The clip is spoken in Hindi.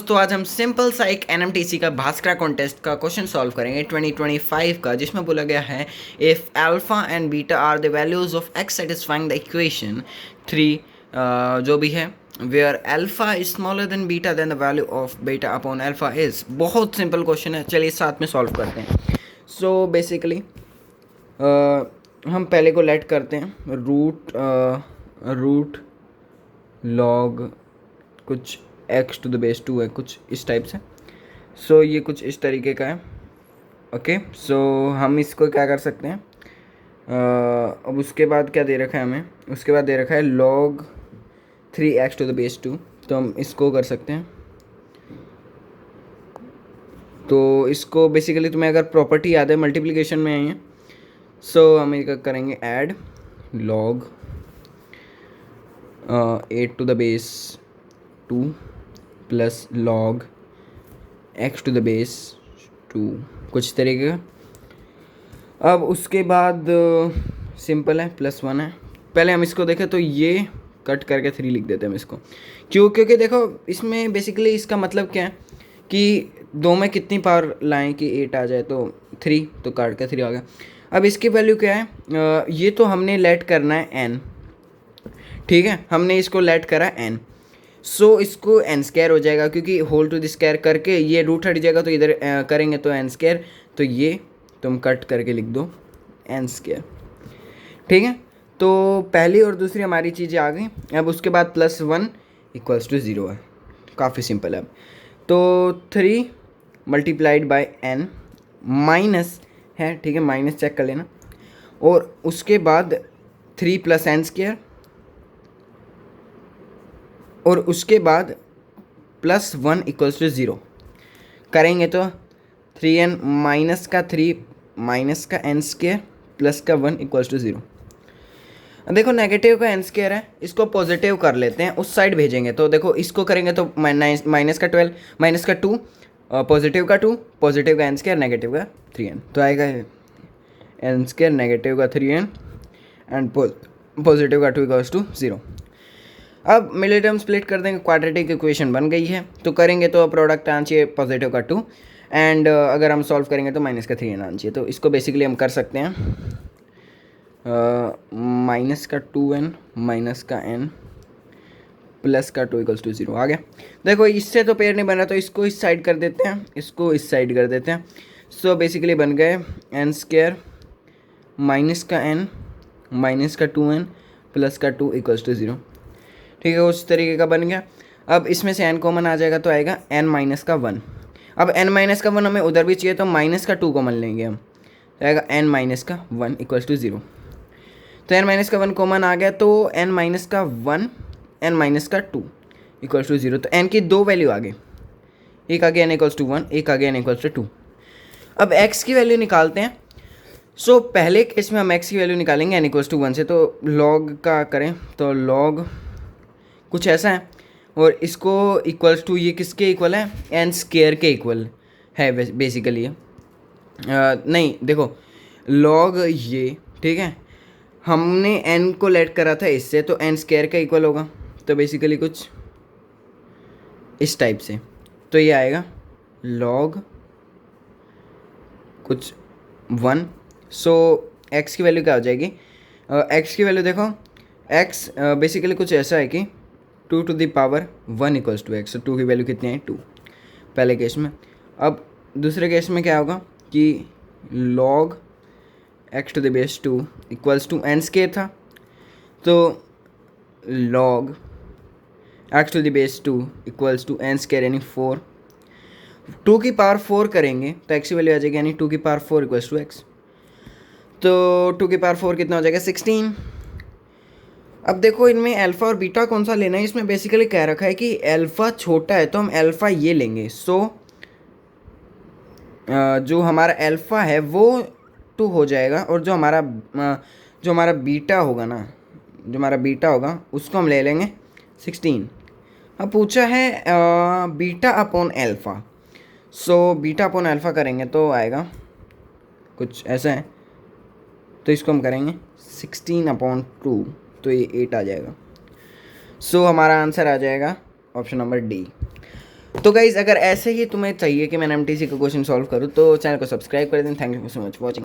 दोस्तों आज हम सिंपल सा एक एनएमटीसी का भास्करा कॉन्टेस्ट का क्वेश्चन सॉल्व करेंगे 2025 का, जिसमें बोला गया है if alpha and beta are the values of x satisfying the equation 3 जो भी है where alpha is smaller than beta then the value of beta upon alpha is. बहुत सिंपल क्वेश्चन है, चलिए साथ में सॉल्व करते हैं। सो बेसिकली हम पहले को लेट करते हैं रूट लॉग कुछ x टू द बेस 2 है, कुछ इस टाइप से। सो ये कुछ इस तरीके का है। ओके, सो हम इसको क्या कर सकते हैं, अब उसके बाद क्या दे रखा है हमें, उसके बाद दे रखा है log 3x to the base 2, तो हम इसको कर सकते हैं। तो इसको बेसिकली तुम्हें अगर प्रॉपर्टी याद है मल्टीप्लिकेशन में आई है, सो हम इसका करेंगे add log 8 to the base 2 plus log x to the base 2, कुछ तरीके का। अब उसके बाद सिंपल है, +1 है। पहले हम इसको देखें तो ये कट करके 3 लिख देते हैं हम इसको, क्योंकि देखो इसमें बेसिकली इसका मतलब क्या है कि दो में कितनी पावर लाएं कि 8 आ जाए, तो 3, तो काट के 3 आ गया। अब इसकी वैल्यू क्या है, ये तो हमने लेट करना है n, ठीक है, हमने इसको लेट करा n। सो इसको n स्क्वायर हो जाएगा, क्योंकि होल टू द स्क्वायर करके ये रूट हट जाएगा, तो इधर करेंगे तो n स्क्वायर, तो ये तुम कट करके लिख दो n स्क्वायर, ठीक है। तो पहली और दूसरी हमारी चीज़ें आ गई। अब उसके बाद +1 इक्वल्स टू 0 है, काफ़ी सिंपल है। अब तो 3 मल्टीप्लाइड बाय n माइनस है, ठीक है, माइनस चेक कर लेना, और उसके बाद 3 + n स्क्वायर, और उसके बाद +1 इक्वल्स टू 0 करेंगे तो 3n माइनस का 3 माइनस का n स्क्वायर प्लस का 1 इक्वल्स टू 0। देखो नेगेटिव का n स्क्वायर है, इसको पॉजिटिव कर लेते हैं, उस साइड भेजेंगे। तो देखो इसको करेंगे तो माइनस का 12 माइनस का 2 पॉजिटिव का 2 पॉजिटिव का n स्क्वायर नेगेटिव का 3n, तो आएगा n स्क्वायर नेगेटिव का 3n एंड पॉजिटिव का 2 इक्वल्स टू 0। अब मिडिल टर्म स्प्लिट कर देंगे, क्वाड्रेटिक इक्वेशन बन गई है। तो करेंगे तो प्रोडक्ट आना चाहिए पॉजिटिव का 2, एंड अगर हम सॉल्व करेंगे तो माइनस का 3n आना चाहिए। तो इसको बेसिकली हम कर सकते हैं माइनस का 2n माइनस का n प्लस का 2 इक्वल्स टू 0 आ गया। देखो इससे तो पेयर नहीं बन रहा, तो इसको इस साइड कर देते हैं, इसको इस साइड कर देते हैं। सो बेसिकली बन गए n स्क्वायर माइनस का n माइनस का 2n प्लस का 2 इक्वल्स टू 0, ठीक है, उस तरीके का बन गया। अब इसमें से n कॉमन आ जाएगा, तो आएगा n माइनस का 1। अब n माइनस का 1 हमें उधर भी चाहिए, तो माइनस का 2 कॉमन लेंगे हम, तो आएगा n माइनस का 1 इक्वल्स टू 0। तो n माइनस का 1 कॉमन आ गया, तो n माइनस का 1 n माइनस का 2 इक्वल्स टू 0। तो n की दो वैल्यू आ गई, एक आ गया n इक्वल्स टू 1, एक आ गया n इक्वल्स टू 2। अब x की वैल्यू निकालते हैं। सो पहले केस में हम x की वैल्यू निकालेंगे n इक्वल्स टू 1 से, तो log का करें तो log कुछ ऐसा है, और इसको इक्वल्स टू ये किसके इक्वल है, n स्क्वायर के इक्वल है बेसिकली ये। नहीं देखो log ये, ठीक है, हमने n को लेट करा था इससे, तो n स्क्वायर का इक्वल होगा, तो बेसिकली कुछ इस टाइप से। तो ये आएगा log कुछ 1। सो x की वैल्यू क्या हो जाएगी, x की वैल्यू देखो, x बेसिकली कुछ ऐसा है कि 2 to the power 1 equals to x। 2 की वैल्यू कितनी है, 2 पहले केस में। अब दूसरे केस में क्या होगा कि log x to the base 2 equals to n square था, तो log x to the base 2 equals to n square यानी 4। 2 की पावर 4 करेंगे तो x की वैल्यू आ जाएगी, यानी 2 की पावर 4 इक्वल्स टू x। तो 2 की पावर 4 कितना हो जाएगा, 16। अब देखो इनमें अल्फ़ा और बीटा कौन सा लेना है, इसमें बेसिकली कह रखा है कि अल्फ़ा छोटा है तो हम अल्फ़ा ये लेंगे। सो जो हमारा अल्फ़ा है वो 2 हो जाएगा, और जो हमारा बीटा होगा ना, जो हमारा बीटा होगा उसको हम ले लेंगे 16। अब पूछा है beta upon alpha. So beta upon alpha करेंगे तो आएगा कुछ ऐसा है, तो इसको हम करेंगे 16/2, तो ये 8 आ जाएगा। सो हमारा आंसर आ जाएगा ऑप्शन नंबर डी। तो गाइज़ अगर ऐसे ही तुम्हें चाहिए कि मैं एमटीसी का क्वेश्चन सॉल्व करूँ तो चैनल को सब्सक्राइब कर दें। Thank you so much watching.